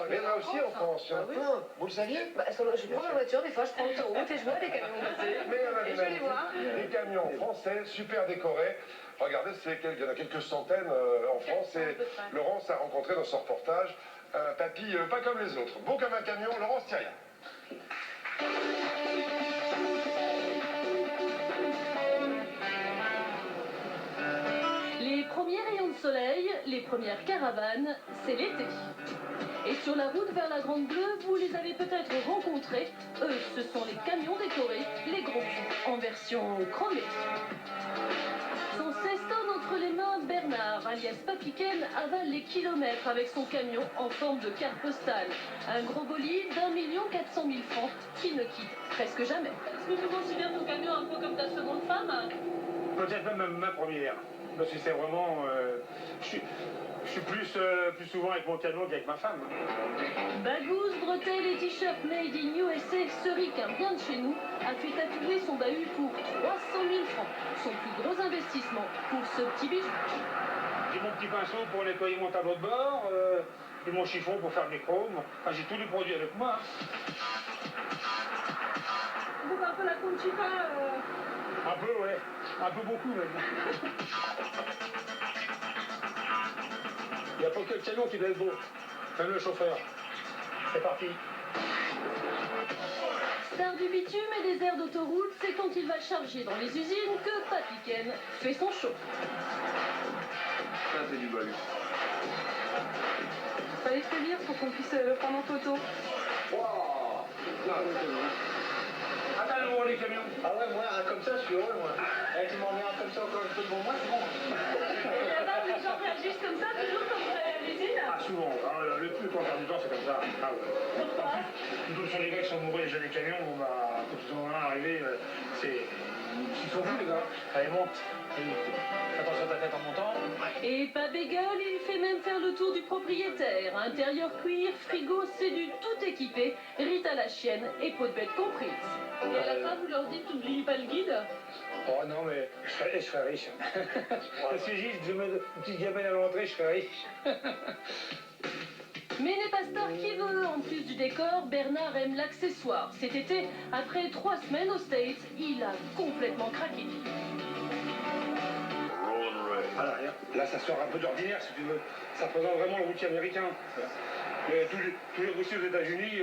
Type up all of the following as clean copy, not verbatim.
Mais là aussi en France, il y en a plein. Vous le saviez? Je prends ma voiture, des fois je prends l'autoroute et je vois des camions passer. Mais il y en a Et des je vais les voir. Des camions français, super décorés. Regardez, il y en a quelques centaines en France. Et Laurence a rencontré dans son reportage un papy pas comme les autres. Beau comme un camion, Laurence Thierry. Les premiers rayons de soleil, les premières caravanes, c'est l'été. Et sur la route vers la Grande Bleue, vous les avez peut-être rencontrés. Eux, ce sont les camions décorés, les gros culs, en version chromée. Son ceston entre les mains, Bernard, alias Papy Ken, avale les kilomètres avec son camion en forme de carte postale. Un gros bolide d'1 400 000 francs qui ne quitte presque jamais. Est-ce que tu considères ton camion un peu comme ta seconde femme? Peut-être même ma première. Parce que c'est vraiment... je suis plus souvent avec mon camion qu'avec ma femme. Bagouses, bretelles et t-shirts made in USA, ce ricain qu'un bien de chez nous a fait tatouer son bahut pour 300 000 francs. Son plus gros investissement pour ce petit bijou. J'ai mon petit pinceau pour nettoyer mon tableau de bord, et mon chiffon pour faire mes chromes. Enfin, j'ai tous les produits avec moi. Vous un peu la Conchita Un peu, ouais. Un peu beaucoup, même. Il n'y a pas que le camion qui doit être beau. Même le chauffeur. C'est parti. Star du bitume et des aires d'autoroute, c'est quand il va charger dans les usines que Papy Ken fait son show. Ça, c'est du bol. Fallait te le dire pour qu'on puisse le prendre en photo. Wow. Attends, les camions. Ah ouais, moi, comme ça, je suis heureux, moi. Et tu m'en mets un comme ça encore un peu devant moi, c'est bon. Et là-bas, les gens réagissent comme ça, toujours comme à l'usine. Ah, souvent. Ah, le plus quand du temps, c'est comme ça. Ah, ouais. Pourquoi? Plutôt sur les gars qui sont mourus déjà des camions, bah, quand ils ont un arrivé, ils sont fous, les gars. Allez, monte. Fais attention à ta tête en montant. Et pas bégueule, il fait même faire le tour du propriétaire. Intérieur cuir, frigo, c'est du tout équipé. Rita la chienne et peau de bête comprise. Et à la fin, vous leur dites, n'oubliez pas le guide. Oh non, mais je serais riche. Parce que je mets une petite gamelle à l'entrée, je serais riche. Mais n'est pas star qui veut. En plus du décor, Bernard aime l'accessoire. Cet été, après 3 semaines aux States, il a complètement craqué. Voilà, là, ça sort un peu d'ordinaire, si tu veux. Ça représente vraiment le routier américain. Mais tous les routiers aux États-Unis,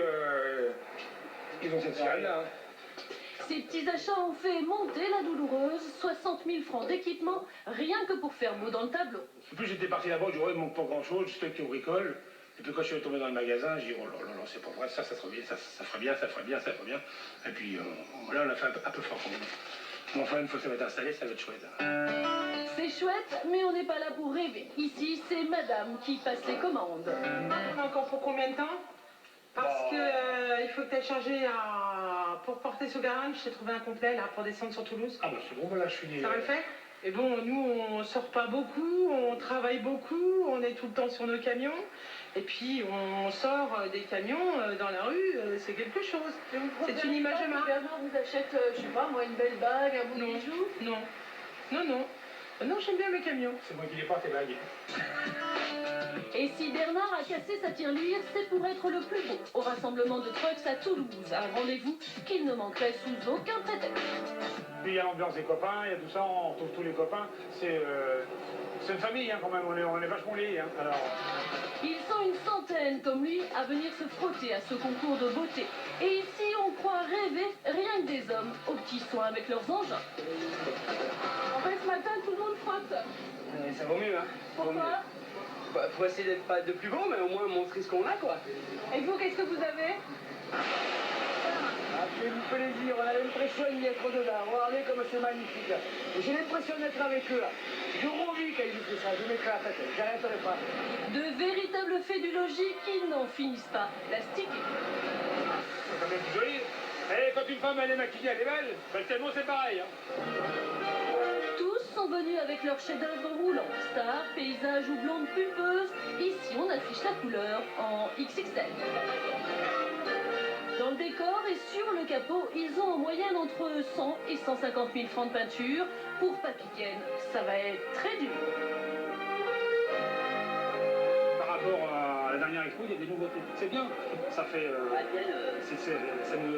ils ont cette série-là. Ces petits achats ont fait monter la douloureuse. 60 000 francs d'équipement, rien que pour faire beau dans le tableau. En plus, j'étais parti là-bas, je dis, ouais, il ne manque pas grand-chose, j'étais qui bricole. Et puis quand je suis tombé dans le magasin, j'ai dit, oh là là, c'est pas vrai, ça serait bien, ça ferait bien, ça ferait bien, ça ferait bien. Et puis là, on a fait un peu fort quand même. Mais enfin, une fois que ça va être installé, ça va être chouette. C'est chouette, mais on n'est pas là pour rêver. Ici, c'est madame qui passe les commandes. Encore pour combien de temps? Parce que il faut que tu ailles charger pour porter ce garage, j'ai trouvé un complet là pour descendre sur Toulouse. Ah bah c'est bon, voilà, je suis... Ça va le faire? Et bon, nous on sort pas beaucoup, on travaille beaucoup, on est tout le temps sur nos camions. Et puis on sort des camions dans la rue, c'est quelque chose. C'est une image de marque. Bernard vous achète, je sais pas moi, une belle bague, un beau bijou? Non, non, non. Non, j'aime bien mes camions. C'est moi qui les porte, tes bagues. Et si Bernard a cassé sa tirelire, c'est pour être le plus beau au rassemblement de trucks à Toulouse. Un rendez-vous qu'il ne manquerait sous aucun prétexte. Puis il y a l'ambiance des copains, il y a tout ça, on retrouve tous les copains. C'est une famille hein, quand même, on est vachement liés. Hein. Alors... Ils sont une centaine comme lui à venir se frotter à ce concours de beauté. Et ici, on croit rêver rien que des hommes aux petits soins avec leurs engins. En fait, ce matin, tout le monde frotte. Ça vaut mieux, hein. Pourquoi? Bah, faut essayer d'être pas de plus beau, mais au moins montrer ce qu'on a, quoi. Et vous, qu'est-ce que vous avez? Ah, fais-vous plaisir, on a l'impression d'y être dedans. Regardez comme c'est magnifique. J'ai l'impression d'être avec eux, là. Je revis quand ils font ça, je m'éclate la tête, j'arrêterai pas. De véritables faits du logis qui n'en finissent pas. Plastique. C'est quand même plus joli. Et quand une femme elle est maquillée, elle est belle, ben, le camion c'est pareil. Hein. Tous sont venus avec leur chef-d'œuvre roulant. Star, paysage ou blonde pulpeuse. Ici, on affiche la couleur en XXL. Dans le décor et sur le capot, ils ont en moyenne entre 100 et 150 000 francs de peinture. Pour Papy Ken, ça va être très dur. Par rapport à la dernière expo, il y a des nouveautés. C'est bien, ça fait...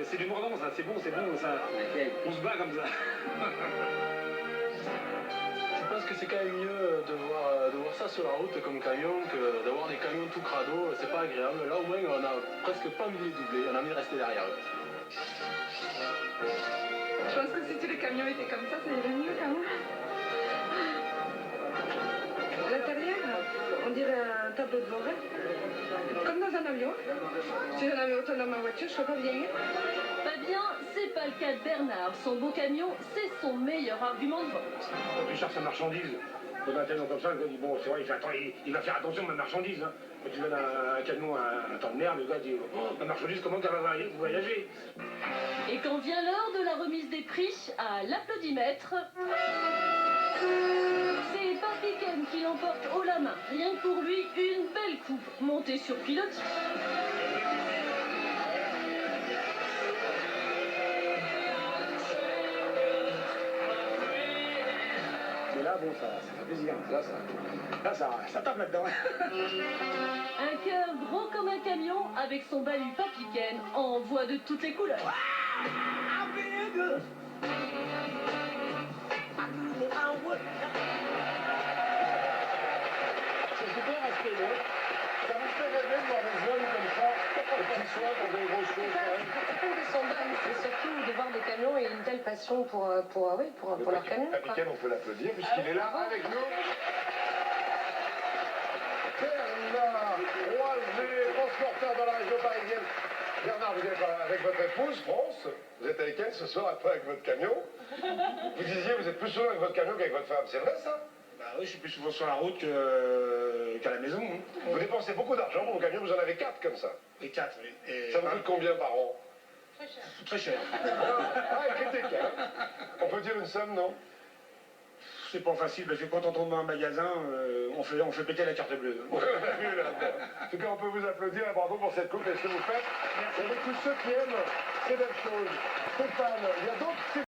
c'est du mordant, ça, c'est bon, ça... On se bat comme ça. Je pense que c'est quand même mieux de voir ça sur la route comme camion que d'avoir des camions tout crado, c'est pas agréable. Là au moins on a presque pas envie de les doubler, on a envie de rester derrière eux. Je pense que si tous les camions étaient comme ça irait mieux quand même. L'intérieur, on dirait un tableau de bord, comme dans un avion. Si j'en avais autant dans ma voiture, je ne serais pas vieillir. Fabien, c'est pas le cas de Bernard. Son beau camion, c'est son meilleur argument de vente. Quand tu cherches sa marchandise, dans un camion comme ça, le gars dit bon, c'est vrai, il va faire attention à ma marchandise. Hein. Quand tu donnes un camion à un temps de merde, le gars dit oh, ma marchandise, comment qu'elle va voyager? Et quand vient l'heure de la remise des prix à l'applaudimètre, c'est Papy Ken qui l'emporte haut la main. Rien que pour lui, une belle coupe montée sur pilotis. Mais là, bon, ça fait plaisir. Là, ça tape là-dedans. Un cœur gros comme un camion avec son bahut Papy Ken en voix de toutes les couleurs. C'est super inspirant. Ça vous fait rêver de voir des hommes comme ça, des petits soins pour des grosses choses quand même. C'est pas une question d'âme, c'est surtout de voir des camions et une telle passion pour leur camion. Papy Ken, on peut l'applaudir puisqu'il est là avec nous. Bernard Croiset, transporteur dans la région parisienne. Bernard, vous êtes avec votre épouse, France. Vous êtes avec elle ce soir, un peu avec votre camion. Vous disiez, vous êtes plus souvent avec votre camion qu'avec votre femme. C'est vrai, ça? Bah oui, je suis plus souvent sur la route qu'à la maison. Hein. Vous dépensez beaucoup d'argent pour vos camions, vous en avez 4 comme ça. Et 4, oui. Et Ça vous coûte combien par an? très cher. Ah, critique, hein. On peut dire une somme, non? C'est pas facile, parce que quand on tombe dans un magasin, on fait péter la carte bleue. On a vu là-dedans. En tout cas, on peut vous applaudir et bravo pour cette coupe et ce que vous faites. Et avec tous ceux qui aiment ces belles choses. Stéphane, il y a d'autres...